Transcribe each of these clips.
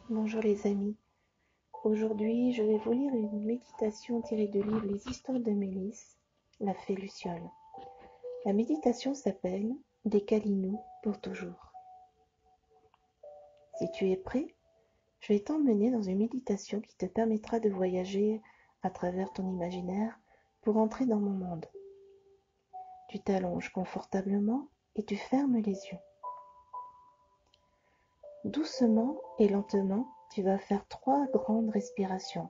Bonjour les amis, aujourd'hui je vais vous lire une méditation tirée du livre Les histoires de Mélisse, la fée Luciole. La méditation s'appelle Des câlinous pour toujours. Si tu es prêt, je vais t'emmener dans une méditation qui te permettra de voyager à travers ton imaginaire pour entrer dans mon monde. Tu t'allonges confortablement et tu fermes les yeux. Doucement et lentement, tu vas faire 3 grandes respirations.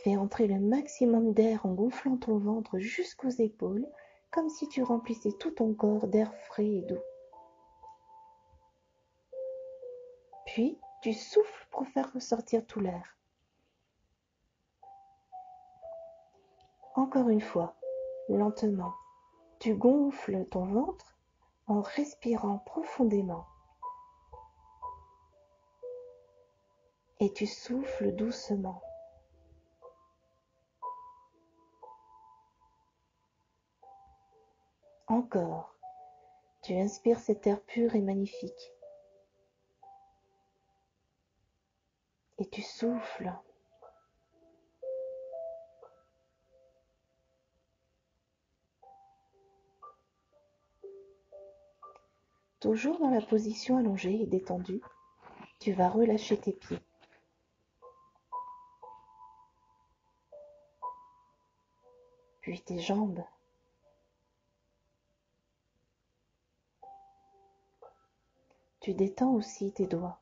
Fais entrer le maximum d'air en gonflant ton ventre jusqu'aux épaules, comme si tu remplissais tout ton corps d'air frais et doux. Puis, tu souffles pour faire ressortir tout l'air. Encore une fois, lentement, tu gonfles ton ventre en respirant profondément. Et tu souffles doucement. Encore, tu inspires cet air pur et magnifique. Et tu souffles. Toujours dans la position allongée et détendue, tu vas relâcher tes pieds. Puis tes jambes. Tu détends aussi tes doigts.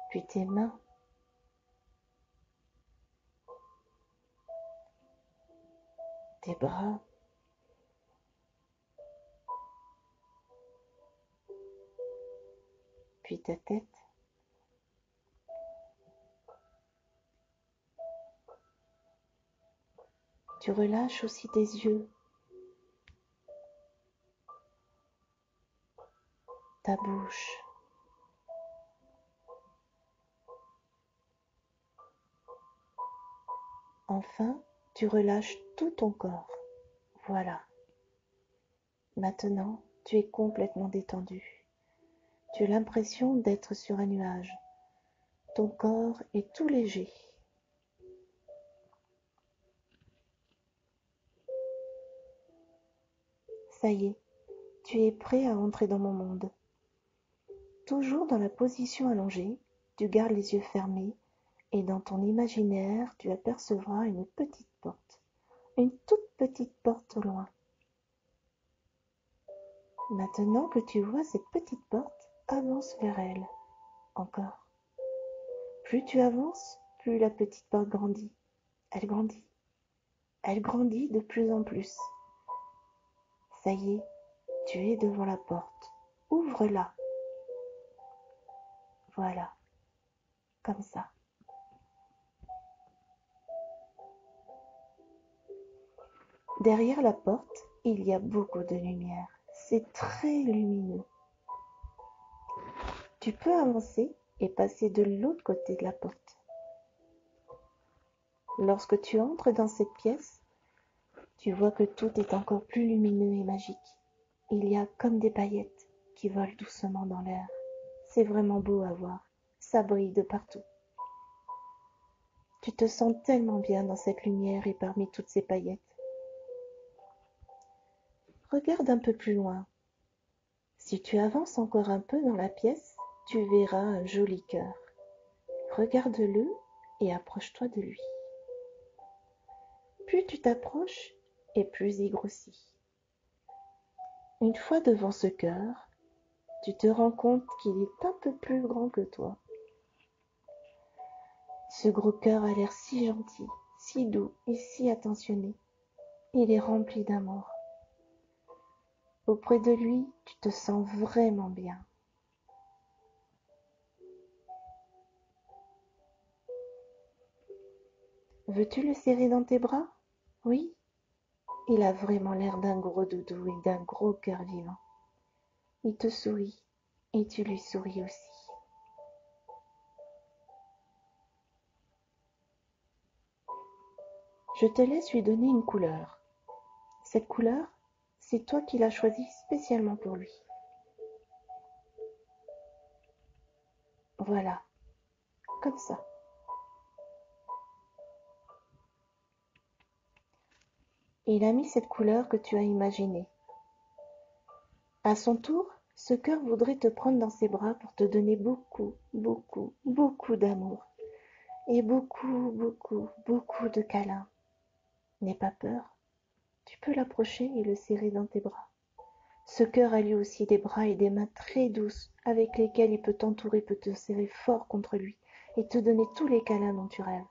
Puis tes mains. Tes bras. Puis ta tête. Tu relâches aussi tes yeux, ta bouche. Enfin, tu relâches tout ton corps. Voilà. Maintenant, tu es complètement détendu. Tu as l'impression d'être sur un nuage. Ton corps est tout léger. Ça y est, tu es prêt à entrer dans mon monde. Toujours dans la position allongée, tu gardes les yeux fermés et dans ton imaginaire, tu apercevras une petite porte. Une toute petite porte au loin. Maintenant que tu vois cette petite porte, avance vers elle. Encore. Plus tu avances, plus la petite porte grandit. Elle grandit. Elle grandit de plus en plus. Ça y est, tu es devant la porte. Ouvre-la. Voilà. Comme ça. Derrière la porte, il y a beaucoup de lumière. C'est très lumineux. Tu peux avancer et passer de l'autre côté de la porte. Lorsque tu entres dans cette pièce, tu vois que tout est encore plus lumineux et magique. Il y a comme des paillettes qui volent doucement dans l'air. C'est vraiment beau à voir. Ça brille de partout. Tu te sens tellement bien dans cette lumière et parmi toutes ces paillettes. Regarde un peu plus loin. Si tu avances encore un peu dans la pièce, tu verras un joli cœur. Regarde-le et approche-toi de lui. Plus tu t'approches et plus il grossit. Une fois devant ce cœur, tu te rends compte qu'il est un peu plus grand que toi. Ce gros cœur a l'air si gentil, si doux et si attentionné. Il est rempli d'amour. Auprès de lui, tu te sens vraiment bien. Veux-tu le serrer dans tes bras? Oui, il a vraiment l'air d'un gros doudou et d'un gros cœur vivant. Il te sourit et tu lui souris aussi. Je te laisse lui donner une couleur. Cette couleur, c'est toi qui l'as choisie spécialement pour lui. Voilà, comme ça. Il a mis cette couleur que tu as imaginée. À son tour, ce cœur voudrait te prendre dans ses bras pour te donner beaucoup, beaucoup, beaucoup d'amour. Et beaucoup, beaucoup, beaucoup de câlins. N'aie pas peur. Tu peux l'approcher et le serrer dans tes bras. Ce cœur a lui aussi des bras et des mains très douces avec lesquelles il peut t'entourer, peut te serrer fort contre lui et te donner tous les câlins dont tu rêves.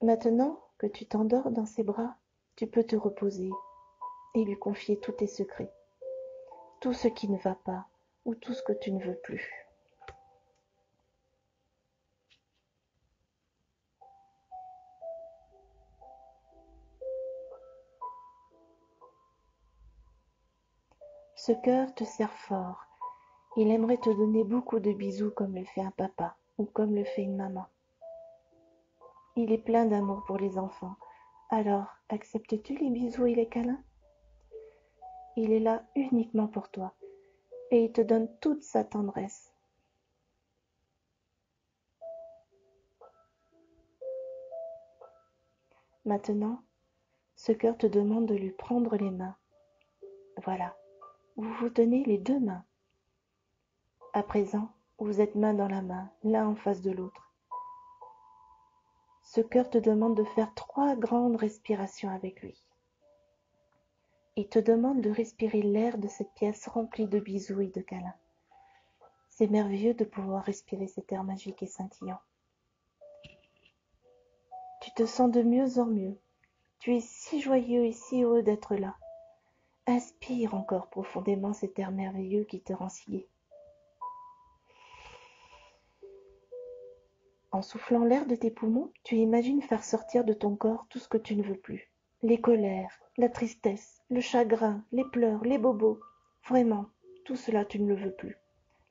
Maintenant que tu t'endors dans ses bras, tu peux te reposer et lui confier tous tes secrets, tout ce qui ne va pas ou tout ce que tu ne veux plus. Ce cœur te serre fort. Il aimerait te donner beaucoup de bisous comme le fait un papa ou comme le fait une maman. Il est plein d'amour pour les enfants. Alors, acceptes-tu les bisous et les câlins? Il est là uniquement pour toi et il te donne toute sa tendresse. Maintenant, ce cœur te demande de lui prendre les mains. Voilà, vous vous tenez les deux mains. À présent, vous êtes main dans la main, l'un en face de l'autre. Ce cœur te demande de faire 3 grandes respirations avec lui. Il te demande de respirer l'air de cette pièce remplie de bisous et de câlins. C'est merveilleux de pouvoir respirer cet air magique et scintillant. Tu te sens de mieux en mieux. Tu es si joyeux et si heureux d'être là. Inspire encore profondément cet air merveilleux qui te rend si gai. En soufflant l'air de tes poumons, tu imagines faire sortir de ton corps tout ce que tu ne veux plus. Les colères, la tristesse, le chagrin, les pleurs, les bobos. Vraiment, tout cela tu ne le veux plus.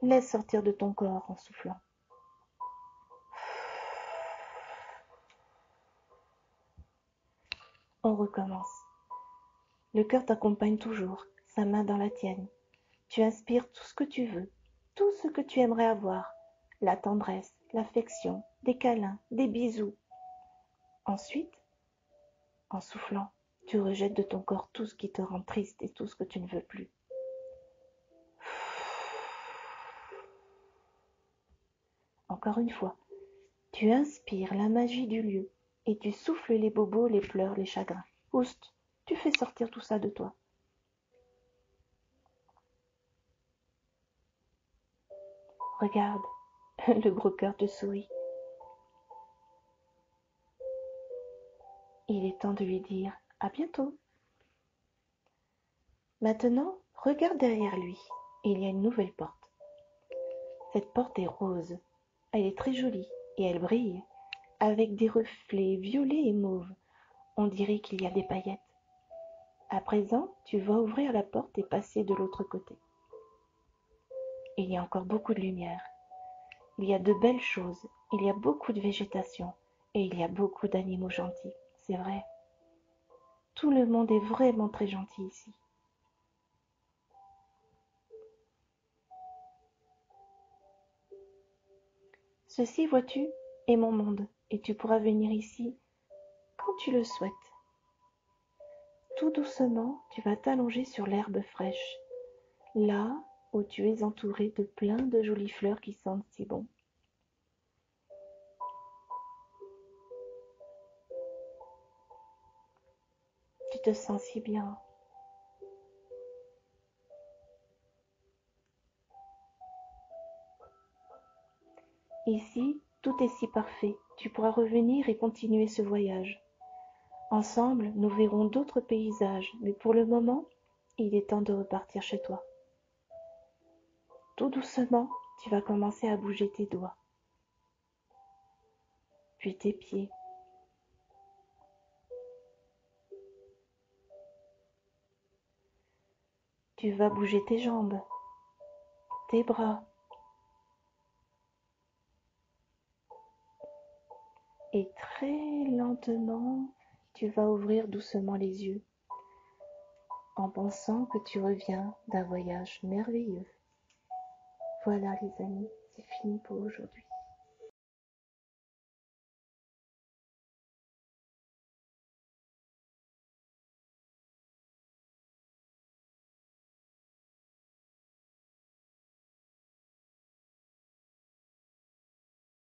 Laisse sortir de ton corps en soufflant. On recommence. Le cœur t'accompagne toujours, sa main dans la tienne. Tu inspires tout ce que tu veux, tout ce que tu aimerais avoir. La tendresse, l'affection, des câlins, des bisous. Ensuite, en soufflant, tu rejettes de ton corps tout ce qui te rend triste et tout ce que tu ne veux plus. Encore une fois, tu inspires la magie du lieu et tu souffles les bobos, les pleurs, les chagrins. Oust, tu fais sortir tout ça de toi. Regarde, le gros cœur te sourit. Il est temps de lui dire à bientôt. Maintenant, regarde derrière lui. Il y a une nouvelle porte. Cette porte est rose. Elle est très jolie et elle brille avec des reflets violets et mauves. On dirait qu'il y a des paillettes. À présent, tu vas ouvrir la porte et passer de l'autre côté. Il y a encore beaucoup de lumière. Il y a de belles choses. Il y a beaucoup de végétation. Et il y a beaucoup d'animaux gentils. C'est vrai. Tout le monde est vraiment très gentil ici. Ceci, vois-tu, est mon monde, et tu pourras venir ici quand tu le souhaites. Tout doucement, tu vas t'allonger sur l'herbe fraîche, là où tu es entouré de plein de jolies fleurs qui sentent si bon. Tu te sens si bien. Ici, tout est si parfait. Tu pourras revenir et continuer ce voyage. Ensemble, nous verrons d'autres paysages, mais pour le moment, il est temps de repartir chez toi. Tout doucement, tu vas commencer à bouger tes doigts, puis tes pieds. Tu vas bouger tes jambes, tes bras, et très lentement, tu vas ouvrir doucement les yeux. en pensant que tu reviens d'un voyage merveilleux. Voilà les amis, c'est fini pour aujourd'hui.